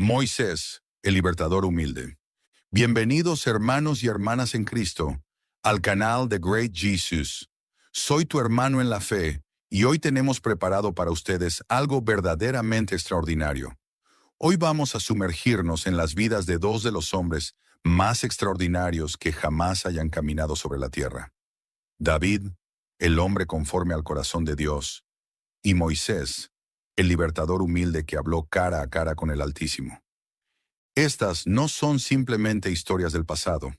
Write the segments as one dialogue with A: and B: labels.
A: Moisés, el libertador humilde. Bienvenidos hermanos y hermanas en Cristo al canal de Great Jesus. Soy tu hermano en la fe y hoy tenemos preparado para ustedes algo verdaderamente extraordinario. Hoy vamos a sumergirnos en las vidas de dos de los hombres más extraordinarios que jamás hayan caminado sobre la tierra. David, el hombre conforme al corazón de Dios, y Moisés, el libertador humilde que habló cara a cara con el Altísimo. Estas no son simplemente historias del pasado,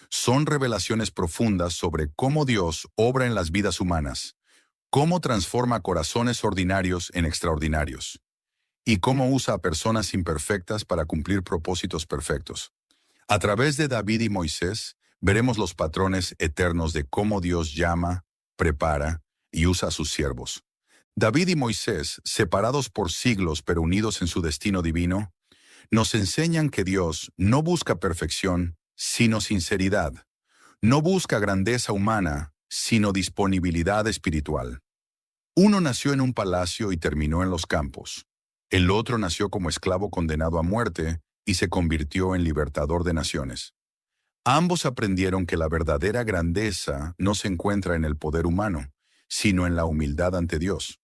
A: son revelaciones profundas sobre cómo Dios obra en las vidas humanas, cómo transforma corazones ordinarios en extraordinarios, y cómo usa a personas imperfectas para cumplir propósitos perfectos. A través de David y Moisés, veremos los patrones eternos de cómo Dios llama, prepara y usa a sus siervos. David y Moisés, separados por siglos pero unidos en su destino divino, nos enseñan que Dios no busca perfección, sino sinceridad. No busca grandeza humana, sino disponibilidad espiritual. Uno nació en un palacio y terminó en los campos. El otro nació como esclavo condenado a muerte y se convirtió en libertador de naciones. Ambos aprendieron que la verdadera grandeza no se encuentra en el poder humano, sino en la humildad ante Dios.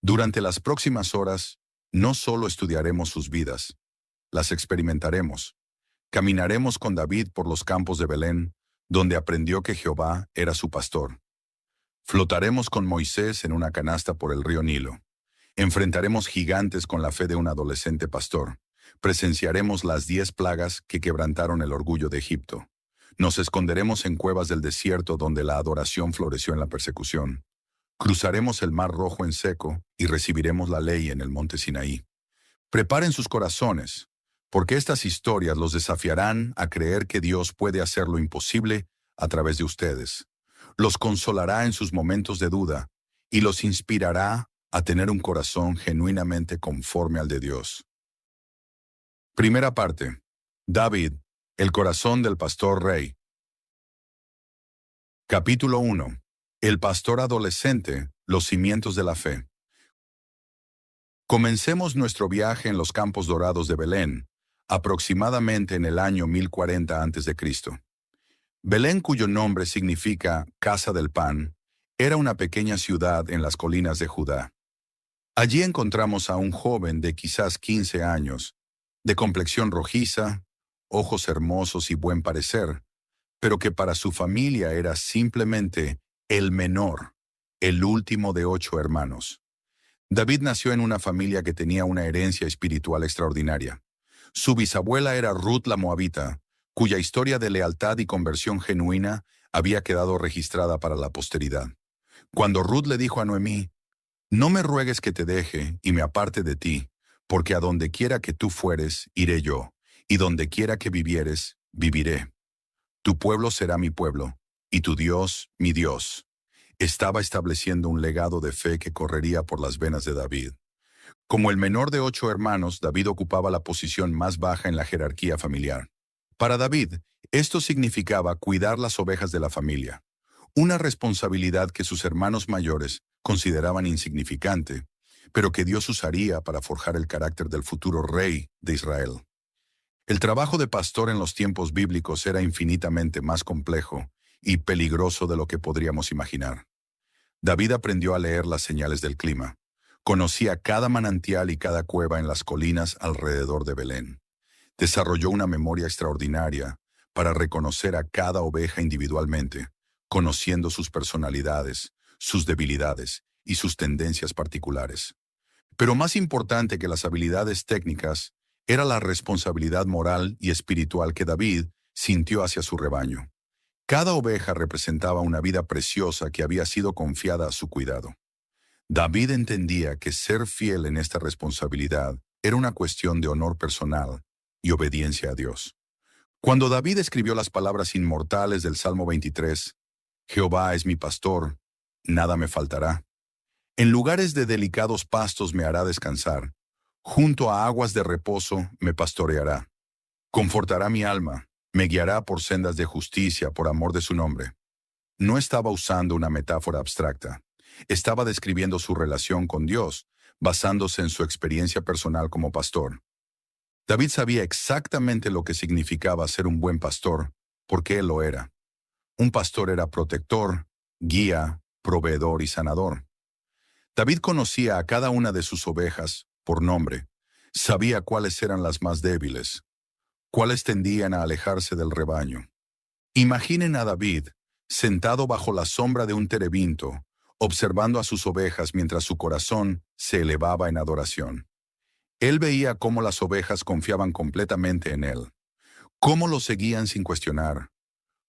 A: Durante las próximas horas, no solo estudiaremos sus vidas, las experimentaremos. Caminaremos con David por los campos de Belén, donde aprendió que Jehová era su pastor. Flotaremos con Moisés en una canasta por el río Nilo. Enfrentaremos gigantes con la fe de un adolescente pastor. Presenciaremos las 10 plagas que quebrantaron el orgullo de Egipto. Nos esconderemos en cuevas del desierto donde la adoración floreció en la persecución. Cruzaremos el mar Rojo en seco y recibiremos la ley en el monte Sinaí. Preparen sus corazones, porque estas historias los desafiarán a creer que Dios puede hacer lo imposible a través de ustedes. Los consolará en sus momentos de duda y los inspirará a tener un corazón genuinamente conforme al de Dios. Primera parte. David, el corazón del pastor rey. Capítulo 1. El pastor adolescente, los cimientos de la fe. Comencemos nuestro viaje en los campos dorados de Belén, aproximadamente en el año 1040 a.C. Belén, cuyo nombre significa Casa del Pan, era una pequeña ciudad en las colinas de Judá. Allí encontramos a un joven de quizás 15 años, de complexión rojiza, ojos hermosos y buen parecer, pero que para su familia era simplemente el menor, el último de 8 hermanos. David nació en una familia que tenía una herencia espiritual extraordinaria. Su bisabuela era Ruth la Moabita, cuya historia de lealtad y conversión genuina había quedado registrada para la posteridad. Cuando Ruth le dijo a Noemí, «No me ruegues que te deje y me aparte de ti, porque a donde quiera que tú fueres, iré yo, y donde quiera que vivieres, viviré. Tu pueblo será mi pueblo, y tu Dios, mi Dios». Estaba estableciendo un legado de fe que correría por las venas de David. Como el menor de 8 hermanos, David ocupaba la posición más baja en la jerarquía familiar. Para David, esto significaba cuidar las ovejas de la familia, una responsabilidad que sus hermanos mayores consideraban insignificante, pero que Dios usaría para forjar el carácter del futuro rey de Israel. El trabajo de pastor en los tiempos bíblicos era infinitamente más complejo y peligroso de lo que podríamos imaginar. David aprendió a leer las señales del clima. Conocía cada manantial y cada cueva en las colinas alrededor de Belén. Desarrolló una memoria extraordinaria para reconocer a cada oveja individualmente, conociendo sus personalidades, sus debilidades y sus tendencias particulares. Pero más importante que las habilidades técnicas era la responsabilidad moral y espiritual que David sintió hacia su rebaño. Cada oveja representaba una vida preciosa que había sido confiada a su cuidado. David entendía que ser fiel en esta responsabilidad era una cuestión de honor personal y obediencia a Dios. Cuando David escribió las palabras inmortales del Salmo 23, «Jehová es mi pastor, nada me faltará. En lugares de delicados pastos me hará descansar, junto a aguas de reposo me pastoreará. Confortará mi alma, me guiará por sendas de justicia por amor de su nombre». No estaba usando una metáfora abstracta. Estaba describiendo su relación con Dios, basándose en su experiencia personal como pastor. David sabía exactamente lo que significaba ser un buen pastor, porque él lo era. Un pastor era protector, guía, proveedor y sanador. David conocía a cada una de sus ovejas por nombre. Sabía cuáles eran las más débiles, cuáles tendían a alejarse del rebaño. Imaginen a David sentado bajo la sombra de un terebinto, observando a sus ovejas mientras su corazón se elevaba en adoración. Él veía cómo las ovejas confiaban completamente en él, cómo lo seguían sin cuestionar,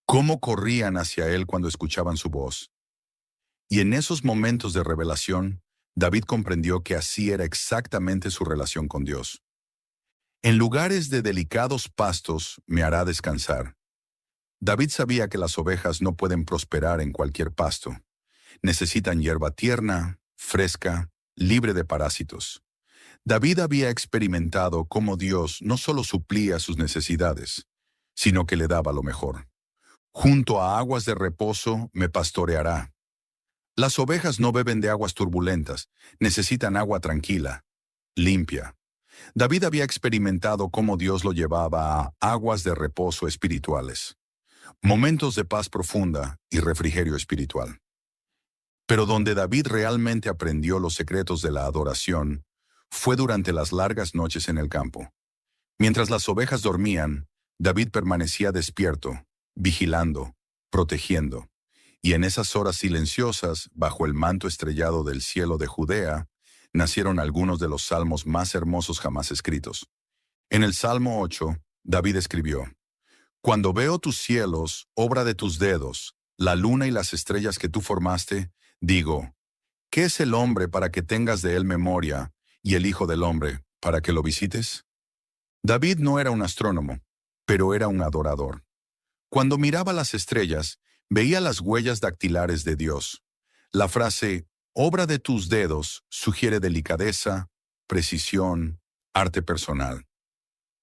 A: cómo corrían hacia él cuando escuchaban su voz. Y en esos momentos de revelación, David comprendió que así era exactamente su relación con Dios. En lugares de delicados pastos me hará descansar. David sabía que las ovejas no pueden prosperar en cualquier pasto. Necesitan hierba tierna, fresca, libre de parásitos. David había experimentado cómo Dios no solo suplía sus necesidades, sino que le daba lo mejor. Junto a aguas de reposo me pastoreará. Las ovejas no beben de aguas turbulentas, necesitan agua tranquila, limpia. David había experimentado cómo Dios lo llevaba a aguas de reposo espirituales, momentos de paz profunda y refrigerio espiritual. Pero donde David realmente aprendió los secretos de la adoración fue durante las largas noches en el campo. Mientras las ovejas dormían, David permanecía despierto, vigilando, protegiendo. Y en esas horas silenciosas, bajo el manto estrellado del cielo de Judea, nacieron algunos de los salmos más hermosos jamás escritos. En el Salmo 8, David escribió: Cuando veo tus cielos, obra de tus dedos, la luna y las estrellas que tú formaste, digo, ¿qué es el hombre para que tengas de él memoria, y el hijo del hombre para que lo visites? David no era un astrónomo, pero era un adorador. Cuando miraba las estrellas, veía las huellas dactilares de Dios. La frase, obra de tus dedos, sugiere delicadeza, precisión, arte personal.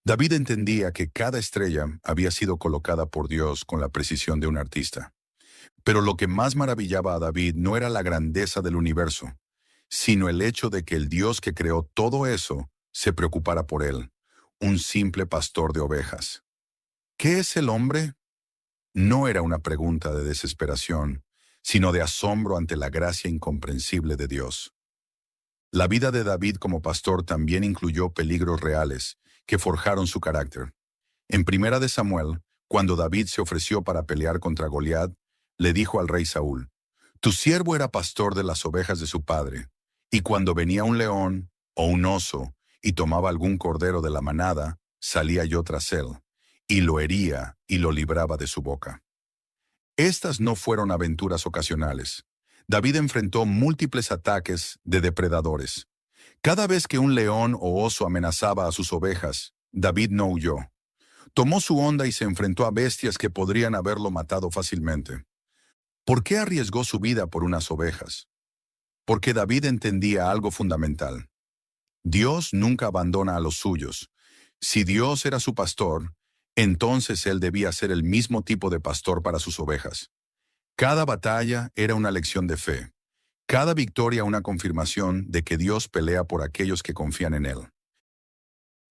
A: David entendía que cada estrella había sido colocada por Dios con la precisión de un artista. Pero lo que más maravillaba a David no era la grandeza del universo, sino el hecho de que el Dios que creó todo eso se preocupara por él, un simple pastor de ovejas. ¿Qué es el hombre? No era una pregunta de desesperación, sino de asombro ante la gracia incomprensible de Dios. La vida de David como pastor también incluyó peligros reales que forjaron su carácter. En Primera de Samuel, cuando David se ofreció para pelear contra Goliat, le dijo al rey Saúl: Tu siervo era pastor de las ovejas de su padre, y cuando venía un león o un oso y tomaba algún cordero de la manada, salía yo tras él, y lo hería y lo libraba de su boca. Estas no fueron aventuras ocasionales. David enfrentó múltiples ataques de depredadores. Cada vez que un león o oso amenazaba a sus ovejas, David no huyó. Tomó su honda y se enfrentó a bestias que podrían haberlo matado fácilmente. ¿Por qué arriesgó su vida por unas ovejas? Porque David entendía algo fundamental. Dios nunca abandona a los suyos. Si Dios era su pastor, entonces él debía ser el mismo tipo de pastor para sus ovejas. Cada batalla era una lección de fe. Cada victoria una confirmación de que Dios pelea por aquellos que confían en él.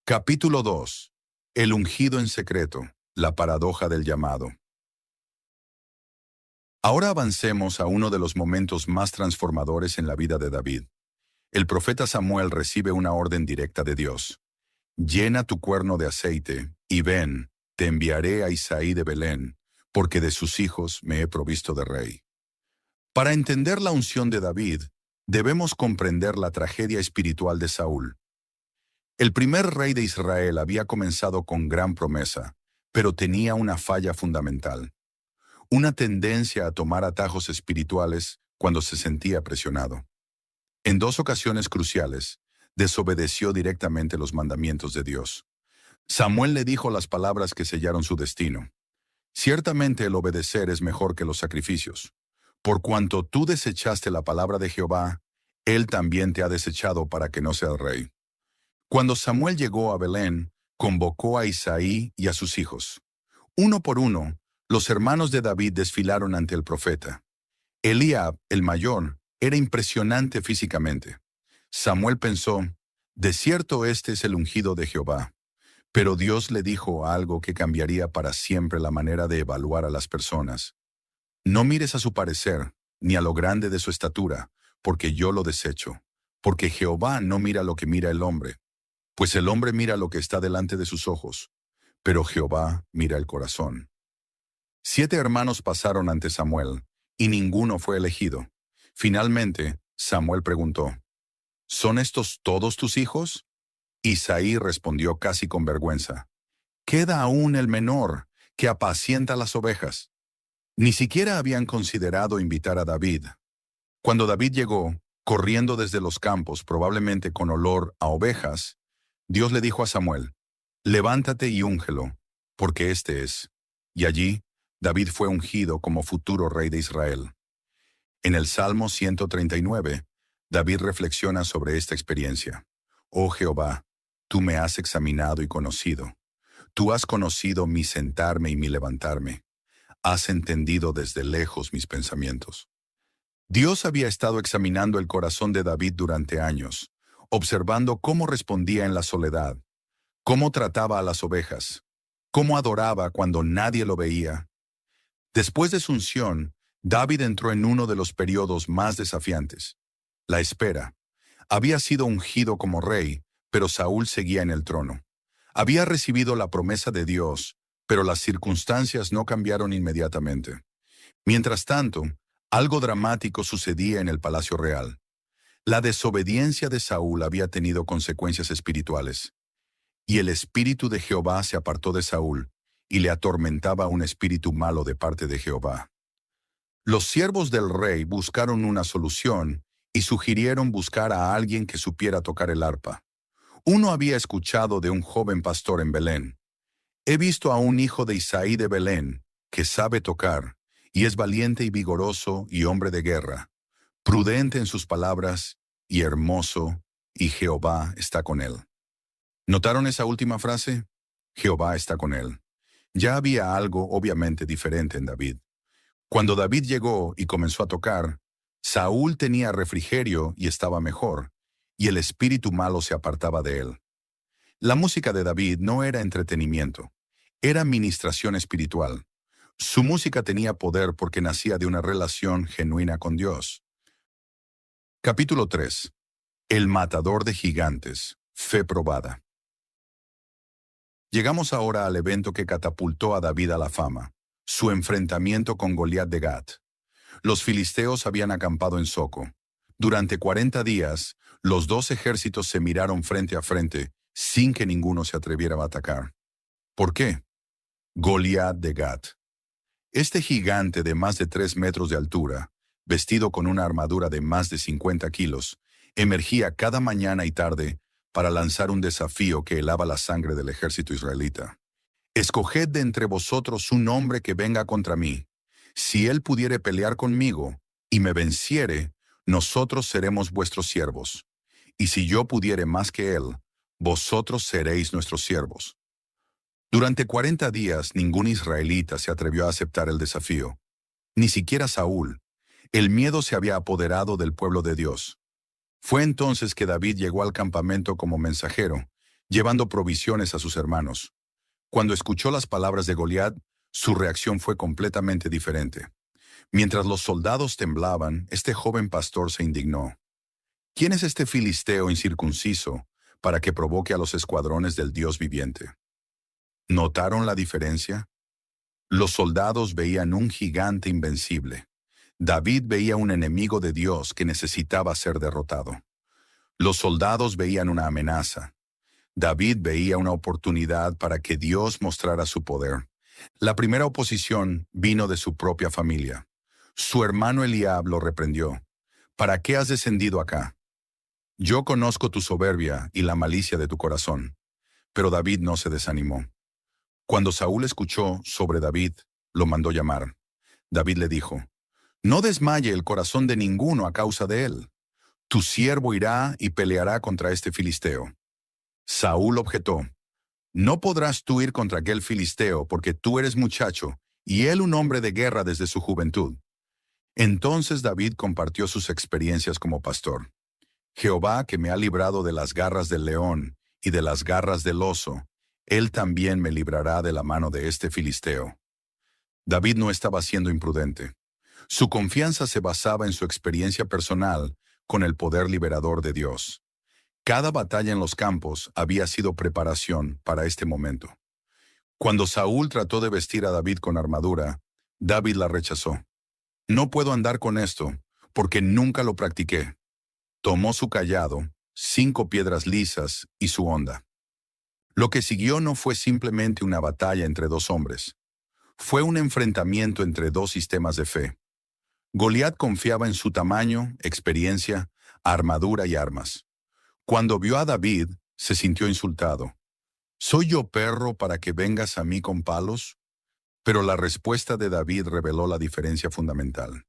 A: Capítulo 2. El ungido en secreto, la paradoja del llamado. Ahora avancemos a uno de los momentos más transformadores en la vida de David. El profeta Samuel recibe una orden directa de Dios. Llena tu cuerno de aceite, y ven, te enviaré a Isaí de Belén, porque de sus hijos me he provisto de rey. Para entender la unción de David, debemos comprender la tragedia espiritual de Saúl. El primer rey de Israel había comenzado con gran promesa, pero tenía una falla fundamental. Una tendencia a tomar atajos espirituales cuando se sentía presionado. En dos ocasiones cruciales, desobedeció directamente los mandamientos de Dios. Samuel le dijo las palabras que sellaron su destino. Ciertamente el obedecer es mejor que los sacrificios. Por cuanto tú desechaste la palabra de Jehová, él también te ha desechado para que no seas rey. Cuando Samuel llegó a Belén, convocó a Isaí y a sus hijos. Uno por uno, los hermanos de David desfilaron ante el profeta. Eliab, el mayor, era impresionante físicamente. Samuel pensó, de cierto este es el ungido de Jehová. Pero Dios le dijo algo que cambiaría para siempre la manera de evaluar a las personas. No mires a su parecer, ni a lo grande de su estatura, porque yo lo desecho. Porque Jehová no mira lo que mira el hombre, pues el hombre mira lo que está delante de sus ojos, pero Jehová mira el corazón. 7 hermanos pasaron ante Samuel, y ninguno fue elegido. Finalmente, Samuel preguntó, ¿son estos todos tus hijos? Isaí respondió casi con vergüenza, queda aún el menor, que apacienta las ovejas. Ni siquiera habían considerado invitar a David. Cuando David llegó, corriendo desde los campos, probablemente con olor a ovejas, Dios le dijo a Samuel, levántate y úngelo, porque este es. Y allí, David fue ungido como futuro rey de Israel. En el Salmo 139, David reflexiona sobre esta experiencia. Oh Jehová, tú me has examinado y conocido. Tú has conocido mi sentarme y mi levantarme. Has entendido desde lejos mis pensamientos. Dios había estado examinando el corazón de David durante años, observando cómo respondía en la soledad, cómo trataba a las ovejas, cómo adoraba cuando nadie lo veía. Después de su unción, David entró en uno de los periodos más desafiantes, la espera. Había sido ungido como rey, pero Saúl seguía en el trono. Había recibido la promesa de Dios, pero las circunstancias no cambiaron inmediatamente. Mientras tanto, algo dramático sucedía en el palacio real. La desobediencia de Saúl había tenido consecuencias espirituales, y el espíritu de Jehová se apartó de Saúl, y le atormentaba un espíritu malo de parte de Jehová. Los siervos del rey buscaron una solución y sugirieron buscar a alguien que supiera tocar el arpa. Uno había escuchado de un joven pastor en Belén. He visto a un hijo de Isaí de Belén, que sabe tocar, y es valiente y vigoroso y hombre de guerra, prudente en sus palabras y hermoso, y Jehová está con él. ¿Notaron esa última frase? Jehová está con él. Ya había algo obviamente diferente en David. Cuando David llegó y comenzó a tocar, Saúl tenía refrigerio y estaba mejor, y el espíritu malo se apartaba de él. La música de David no era entretenimiento, era ministración espiritual. Su música tenía poder porque nacía de una relación genuina con Dios. Capítulo 3. El matador de gigantes. Fe probada. Llegamos ahora al evento que catapultó a David a la fama, su enfrentamiento con Goliat de Gat. Los filisteos habían acampado en Soco. Durante 40 días, los dos ejércitos se miraron frente a frente, sin que ninguno se atreviera a atacar. ¿Por qué? Goliat de Gat. Este gigante de más de 3 metros de altura, vestido con una armadura de más de 50 kilos, emergía cada mañana y tarde para lanzar un desafío que helaba la sangre del ejército israelita. Escoged de entre vosotros un hombre que venga contra mí. Si él pudiere pelear conmigo y me venciere, nosotros seremos vuestros siervos. Y si yo pudiere más que él, vosotros seréis nuestros siervos. Durante 40 días ningún israelita se atrevió a aceptar el desafío. Ni siquiera Saúl. El miedo se había apoderado del pueblo de Dios. Fue entonces que David llegó al campamento como mensajero, llevando provisiones a sus hermanos. Cuando escuchó las palabras de Goliat, su reacción fue completamente diferente. Mientras los soldados temblaban, este joven pastor se indignó. ¿Quién es este filisteo incircunciso para que provoque a los escuadrones del Dios viviente? ¿Notaron la diferencia? Los soldados veían un gigante invencible. David veía un enemigo de Dios que necesitaba ser derrotado. Los soldados veían una amenaza. David veía una oportunidad para que Dios mostrara su poder. La primera oposición vino de su propia familia. Su hermano Eliab lo reprendió. ¿Para qué has descendido acá? Yo conozco tu soberbia y la malicia de tu corazón. Pero David no se desanimó. Cuando Saúl escuchó sobre David, lo mandó llamar. David le dijo, no desmaye el corazón de ninguno a causa de él. Tu siervo irá y peleará contra este filisteo. Saúl objetó, no podrás tú ir contra aquel filisteo porque tú eres muchacho y él un hombre de guerra desde su juventud. Entonces David compartió sus experiencias como pastor. Jehová, que me ha librado de las garras del león y de las garras del oso, Él también me librará de la mano de este filisteo. David no estaba siendo imprudente. Su confianza se basaba en su experiencia personal con el poder liberador de Dios. Cada batalla en los campos había sido preparación para este momento. Cuando Saúl trató de vestir a David con armadura, David la rechazó. No puedo andar con esto, porque nunca lo practiqué. Tomó su cayado, 5 piedras lisas y su honda. Lo que siguió no fue simplemente una batalla entre dos hombres. Fue un enfrentamiento entre dos sistemas de fe. Goliat confiaba en su tamaño, experiencia, armadura y armas. Cuando vio a David, se sintió insultado. ¿Soy yo perro para que vengas a mí con palos? Pero la respuesta de David reveló la diferencia fundamental.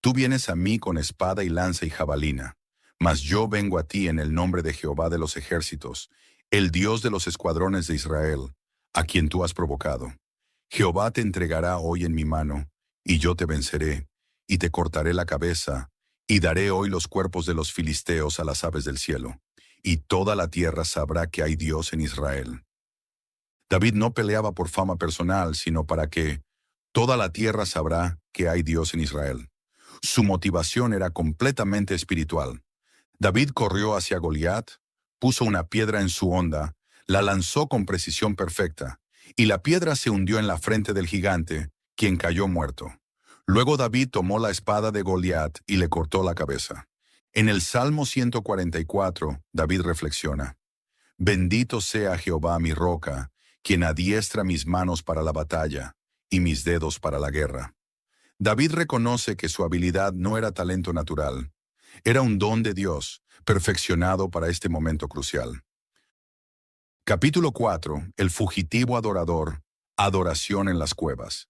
A: Tú vienes a mí con espada y lanza y jabalina, mas yo vengo a ti en el nombre de Jehová de los ejércitos, el Dios de los escuadrones de Israel, a quien tú has provocado. Jehová te entregará hoy en mi mano, y yo te venceré, y te cortaré la cabeza, y daré hoy los cuerpos de los filisteos a las aves del cielo, y toda la tierra sabrá que hay Dios en Israel. David no peleaba por fama personal, sino para que toda la tierra sabrá que hay Dios en Israel. Su motivación era completamente espiritual. David corrió hacia Goliat, puso una piedra en su honda, la lanzó con precisión perfecta, y la piedra se hundió en la frente del gigante, quien cayó muerto. Luego David tomó la espada de Goliat y le cortó la cabeza. En el Salmo 144, David reflexiona: Bendito sea Jehová mi roca, quien adiestra mis manos para la batalla y mis dedos para la guerra. David reconoce que su habilidad no era talento natural, era un don de Dios, perfeccionado para este momento crucial. Capítulo 4. El fugitivo adorador, adoración en las cuevas.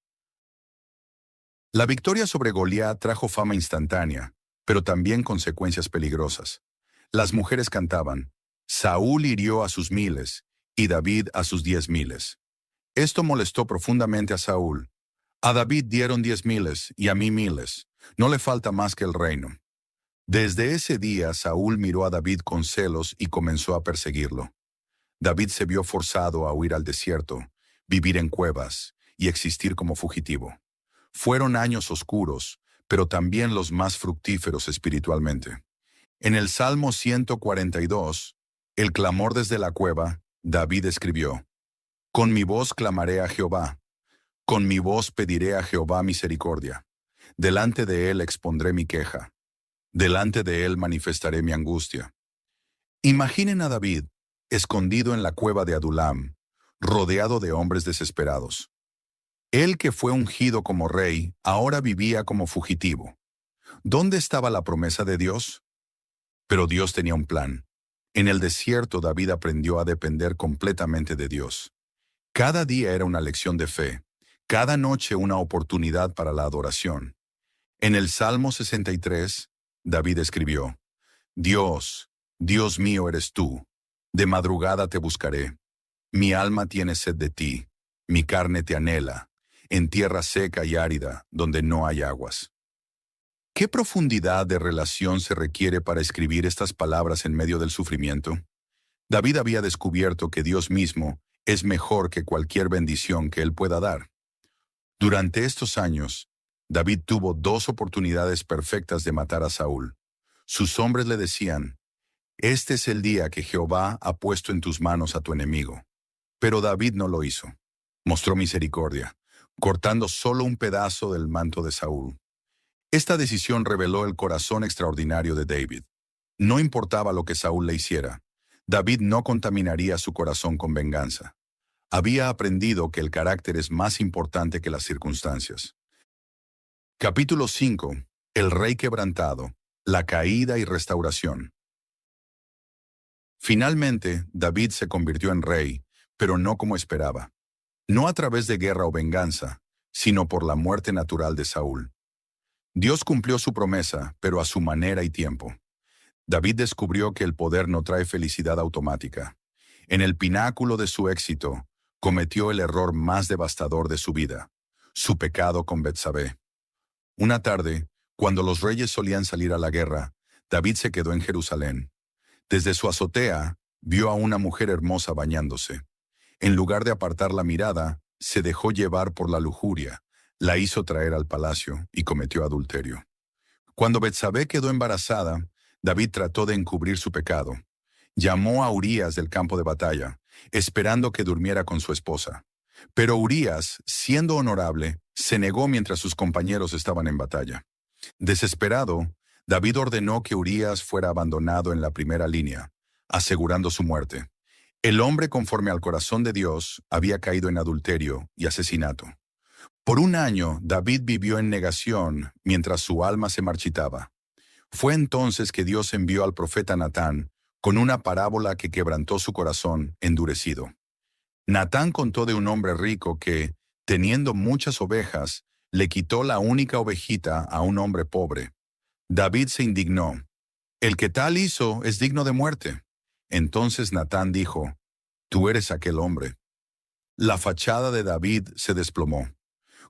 A: La victoria sobre Goliat trajo fama instantánea, pero también consecuencias peligrosas. Las mujeres cantaban: Saúl hirió a sus miles, y David a sus 10,000. Esto molestó profundamente a Saúl. A David dieron 10,000 y a mí miles. No le falta más que el reino. Desde ese día Saúl miró a David con celos y comenzó a perseguirlo. David se vio forzado a huir al desierto, vivir en cuevas y existir como fugitivo. Fueron años oscuros, pero también los más fructíferos espiritualmente. En el Salmo 142, el clamor desde la cueva, David escribió: Con mi voz clamaré a Jehová, con mi voz pediré a Jehová misericordia. Delante de él expondré mi queja, delante de él manifestaré mi angustia. Imaginen a David, escondido en la cueva de Adulam, rodeado de hombres desesperados. Él que fue ungido como rey, ahora vivía como fugitivo. ¿Dónde estaba la promesa de Dios? Pero Dios tenía un plan. En el desierto David aprendió a depender completamente de Dios. Cada día era una lección de fe, cada noche una oportunidad para la adoración. En el Salmo 63, David escribió: Dios, Dios mío eres tú, de madrugada te buscaré. Mi alma tiene sed de ti, mi carne te anhela, en tierra seca y árida, donde no hay aguas. ¿Qué profundidad de relación se requiere para escribir estas palabras en medio del sufrimiento? David había descubierto que Dios mismo es mejor que cualquier bendición que él pueda dar. Durante estos años, David tuvo 2 oportunidades perfectas de matar a Saúl. Sus hombres le decían: Este es el día que Jehová ha puesto en tus manos a tu enemigo. Pero David no lo hizo. Mostró misericordia, cortando solo un pedazo del manto de Saúl. Esta decisión reveló el corazón extraordinario de David. No importaba lo que Saúl le hiciera, David no contaminaría su corazón con venganza. Había aprendido que el carácter es más importante que las circunstancias. Capítulo 5. El rey quebrantado, la caída y restauración. Finalmente, David se convirtió en rey, pero no como esperaba. No a través de guerra o venganza, sino por la muerte natural de Saúl. Dios cumplió su promesa, pero a su manera y tiempo. David descubrió que el poder no trae felicidad automática. En el pináculo de su éxito, cometió el error más devastador de su vida, su pecado con Betsabé. Una tarde, cuando los reyes solían salir a la guerra, David se quedó en Jerusalén. Desde su azotea, vio a una mujer hermosa bañándose. En lugar de apartar la mirada, se dejó llevar por la lujuria, la hizo traer al palacio y cometió adulterio. Cuando Betsabé quedó embarazada, David trató de encubrir su pecado. Llamó a Urías del campo de batalla, esperando que durmiera con su esposa. Pero Urías, siendo honorable, se negó mientras sus compañeros estaban en batalla. Desesperado, David ordenó que Urías fuera abandonado en la primera línea, asegurando su muerte. El hombre, conforme al corazón de Dios, había caído en adulterio y asesinato. Por un año, David vivió en negación mientras su alma se marchitaba. Fue entonces que Dios envió al profeta Natán con una parábola que quebrantó su corazón endurecido. Natán contó de un hombre rico que, teniendo muchas ovejas, le quitó la única ovejita a un hombre pobre. David se indignó. El que tal hizo es digno de muerte. Entonces Natán dijo, tú eres aquel hombre. La fachada de David se desplomó.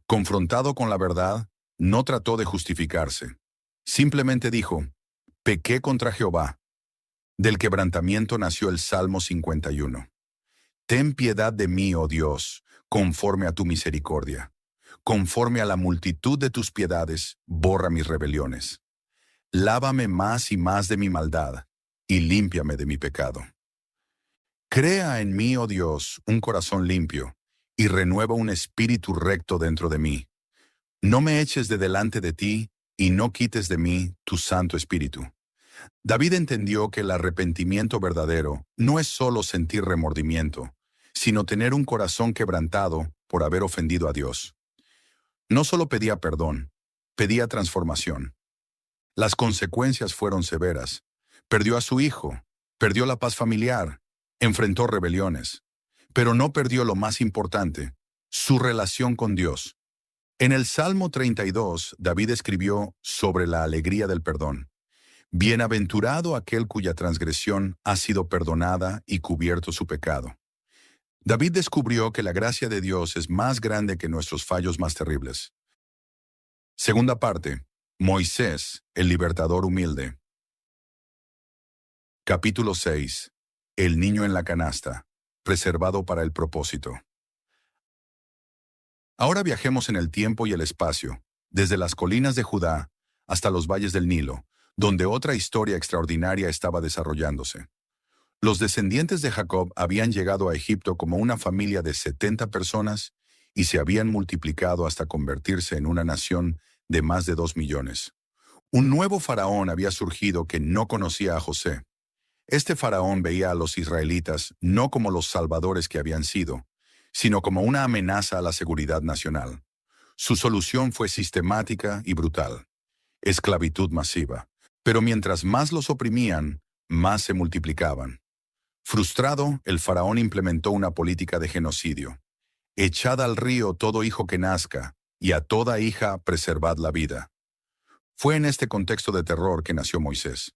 A: Confrontado con la verdad, no trató de justificarse. Simplemente dijo, pequé contra Jehová. Del quebrantamiento nació el Salmo 51. Ten piedad de mí, oh Dios, conforme a tu misericordia. Conforme a la multitud de tus piedades, borra mis rebeliones. Lávame más y más de mi maldad, y límpiame de mi pecado. Crea en mí, oh Dios, un corazón limpio, y renueva un espíritu recto dentro de mí. No me eches de delante de ti, y no quites de mí tu Santo Espíritu. David entendió que el arrepentimiento verdadero no es solo sentir remordimiento, sino tener un corazón quebrantado por haber ofendido a Dios. No solo pedía perdón, pedía transformación. Las consecuencias fueron severas. Perdió a su hijo, perdió la paz familiar, enfrentó rebeliones, pero no perdió lo más importante, su relación con Dios. En el Salmo 32, David escribió sobre la alegría del perdón. Bienaventurado aquel cuya transgresión ha sido perdonada y cubierto su pecado. David descubrió que la gracia de Dios es más grande que nuestros fallos más terribles. Segunda parte, Moisés, el libertador humilde. Capítulo 6. El niño en la canasta, preservado para el propósito. Ahora viajemos en el tiempo y el espacio, desde las colinas de Judá hasta los valles del Nilo, donde otra historia extraordinaria estaba desarrollándose. Los descendientes de Jacob habían llegado a Egipto como una familia de 70 personas y se habían multiplicado hasta convertirse en una nación de más de 2 millones. Un nuevo faraón había surgido que no conocía a José. Este faraón veía a los israelitas no como los salvadores que habían sido, sino como una amenaza a la seguridad nacional. Su solución fue sistemática y brutal: esclavitud masiva. Pero mientras más los oprimían, más se multiplicaban. Frustrado, el faraón implementó una política de genocidio. Echad al río todo hijo que nazca, y a toda hija preservad la vida. Fue en este contexto de terror que nació Moisés.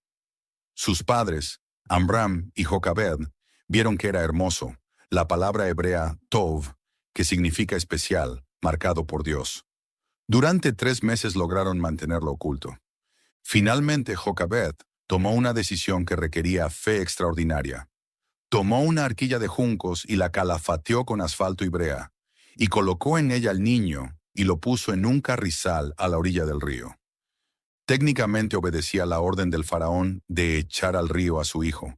A: Sus padres, Amram y Jocabed, vieron que era hermoso, la palabra hebrea tov, que significa especial, marcado por Dios. Durante 3 meses lograron mantenerlo oculto. Finalmente, Jocabed tomó una decisión que requería fe extraordinaria. Tomó una arquilla de juncos y la calafateó con asfalto y brea, y colocó en ella al niño y lo puso en un carrizal a la orilla del río. Técnicamente obedecía la orden del faraón de echar al río a su hijo,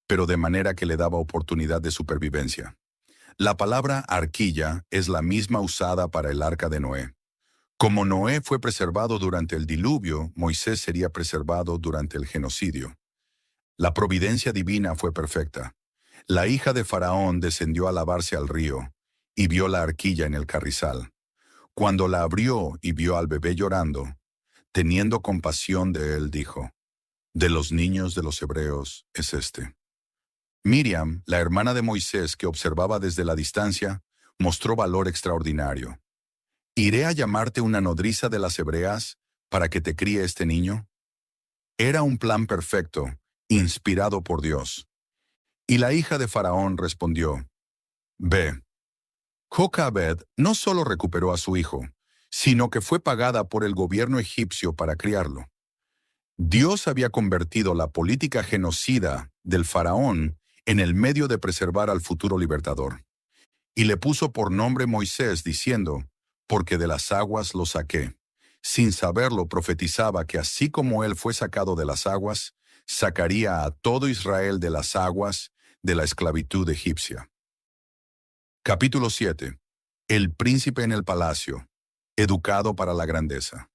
A: pero de manera que le daba oportunidad de supervivencia. La palabra arquilla es la misma usada para el arca de Noé. Como Noé fue preservado durante el diluvio, Moisés sería preservado durante el genocidio. La providencia divina fue perfecta. La hija de Faraón descendió a lavarse al río y vio la arquilla en el carrizal. Cuando la abrió y vio al bebé llorando, teniendo compasión de él, dijo: de los niños de los hebreos es este. Miriam, la hermana de Moisés, que observaba desde la distancia, mostró valor extraordinario. ¿Iré a llamarte una nodriza de las hebreas para que te críe este niño? Era un plan perfecto, inspirado por Dios. Y la hija de Faraón respondió: ve. Jocabed no solo recuperó a su hijo, sino que fue pagada por el gobierno egipcio para criarlo. Dios había convertido la política genocida del faraón en el medio de preservar al futuro libertador. Y le puso por nombre Moisés, diciendo, porque de las aguas lo saqué. Sin saberlo profetizaba que así como él fue sacado de las aguas, sacaría a todo Israel de las aguas de la esclavitud egipcia. Capítulo 7. El príncipe en el palacio, educado para la grandeza.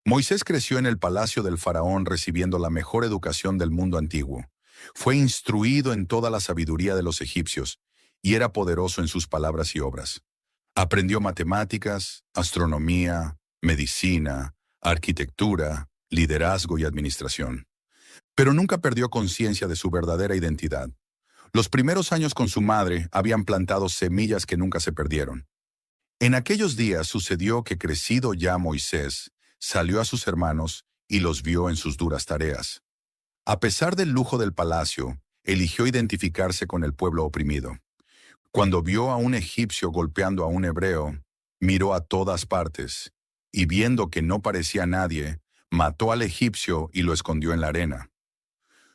A: Moisés creció en el palacio del faraón recibiendo la mejor educación del mundo antiguo. Fue instruido en toda la sabiduría de los egipcios y era poderoso en sus palabras y obras. Aprendió matemáticas, astronomía, medicina, arquitectura, liderazgo y administración. Pero nunca perdió conciencia de su verdadera identidad. Los primeros años con su madre habían plantado semillas que nunca se perdieron. En aquellos días sucedió que crecido ya Moisés, salió a sus hermanos y los vio en sus duras tareas. A pesar del lujo del palacio, eligió identificarse con el pueblo oprimido. Cuando vio a un egipcio golpeando a un hebreo, miró a todas partes, y viendo que no parecía nadie, mató al egipcio y lo escondió en la arena.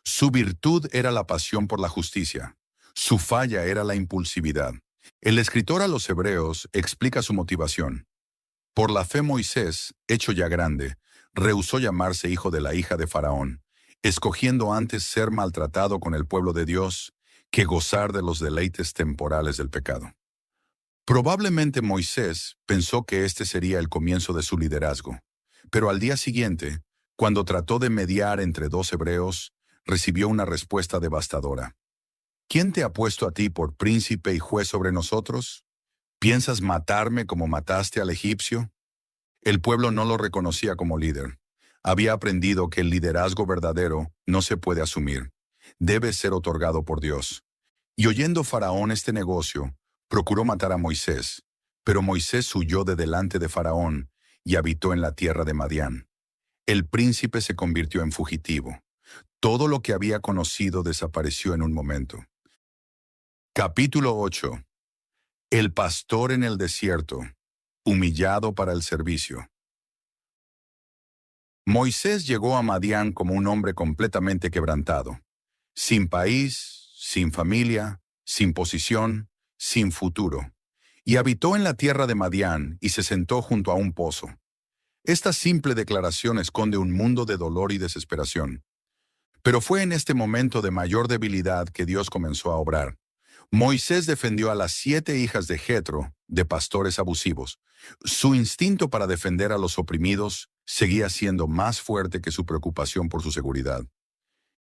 A: Su virtud era la pasión por la justicia. Su falla era la impulsividad. El escritor a los Hebreos explica su motivación. Por la fe Moisés, hecho ya grande, rehusó llamarse hijo de la hija de Faraón, escogiendo antes ser maltratado con el pueblo de Dios que gozar de los deleites temporales del pecado. Probablemente Moisés pensó que este sería el comienzo de su liderazgo, pero al día siguiente, cuando trató de mediar entre dos hebreos, recibió una respuesta devastadora. ¿Quién te ha puesto a ti por príncipe y juez sobre nosotros? ¿Piensas matarme como mataste al egipcio? El pueblo no lo reconocía como líder. Había aprendido que el liderazgo verdadero no se puede asumir. Debe ser otorgado por Dios. Y oyendo Faraón este negocio, procuró matar a Moisés, pero Moisés huyó de delante de Faraón y habitó en la tierra de Madián. El príncipe se convirtió en fugitivo. Todo lo que había conocido desapareció en un momento. Capítulo 8. El pastor en el desierto, humillado para el servicio. Moisés llegó a Madián como un hombre completamente quebrantado, sin país, sin familia, sin posición, sin futuro, y habitó en la tierra de Madián y se sentó junto a un pozo. Esta simple declaración esconde un mundo de dolor y desesperación. Pero fue en este momento de mayor debilidad que Dios comenzó a obrar. Moisés defendió a las 7 hijas de Jetro, de pastores abusivos. Su instinto para defender a los oprimidos seguía siendo más fuerte que su preocupación por su seguridad.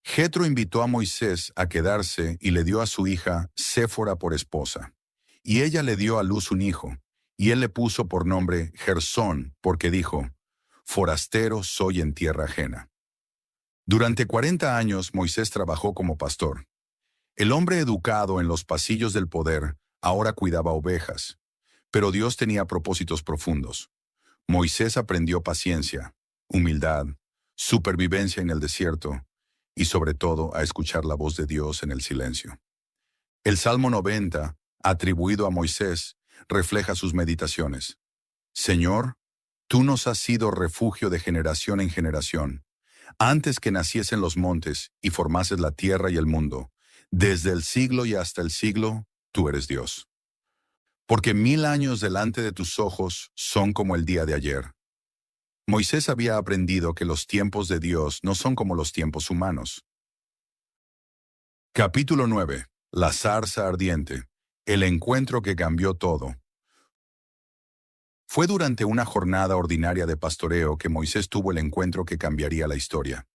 A: Jetro invitó a Moisés a quedarse y le dio a su hija Séfora por esposa. Y ella le dio a luz un hijo, y él le puso por nombre Gersón, porque dijo, «Forastero soy en tierra ajena». Durante 40 años Moisés trabajó como pastor. El hombre educado en los pasillos del poder ahora cuidaba ovejas, pero Dios tenía propósitos profundos. Moisés aprendió paciencia, humildad, supervivencia en el desierto y sobre todo a escuchar la voz de Dios en el silencio. El Salmo 90, atribuido a Moisés, refleja sus meditaciones. Señor, tú nos has sido refugio de generación en generación. Antes que naciesen los montes y formases la tierra y el mundo, desde el siglo y hasta el siglo, tú eres Dios. Porque 1000 años delante de tus ojos son como el día de ayer. Moisés había aprendido que los tiempos de Dios no son como los tiempos humanos. Capítulo 9. La zarza ardiente. El encuentro que cambió todo. Fue durante una jornada ordinaria de pastoreo que Moisés tuvo el encuentro que cambiaría la historia.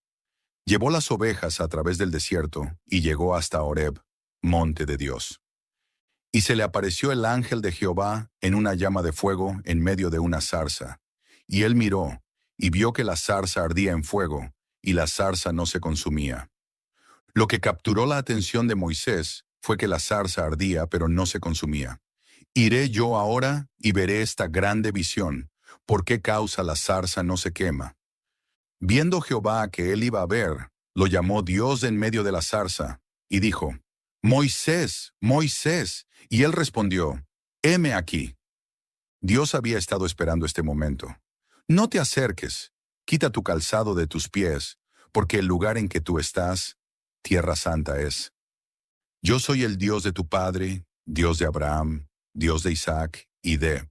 A: Llevó las ovejas a través del desierto y llegó hasta Horeb, monte de Dios. Y se le apareció el ángel de Jehová en una llama de fuego en medio de una zarza. Y él miró, y vio que la zarza ardía en fuego, y la zarza no se consumía. Lo que capturó la atención de Moisés fue que la zarza ardía, pero no se consumía. Iré yo ahora y veré esta grande visión. ¿Por qué causa la zarza no se quema? Viendo Jehová que él iba a ver, lo llamó Dios en medio de la zarza, y dijo, «Moisés, Moisés». Y él respondió, «Heme aquí». Dios había estado esperando este momento. «No te acerques, quita tu calzado de tus pies, porque el lugar en que tú estás, tierra santa es. Yo soy el Dios de tu padre, Dios de Abraham, Dios de Isaac y de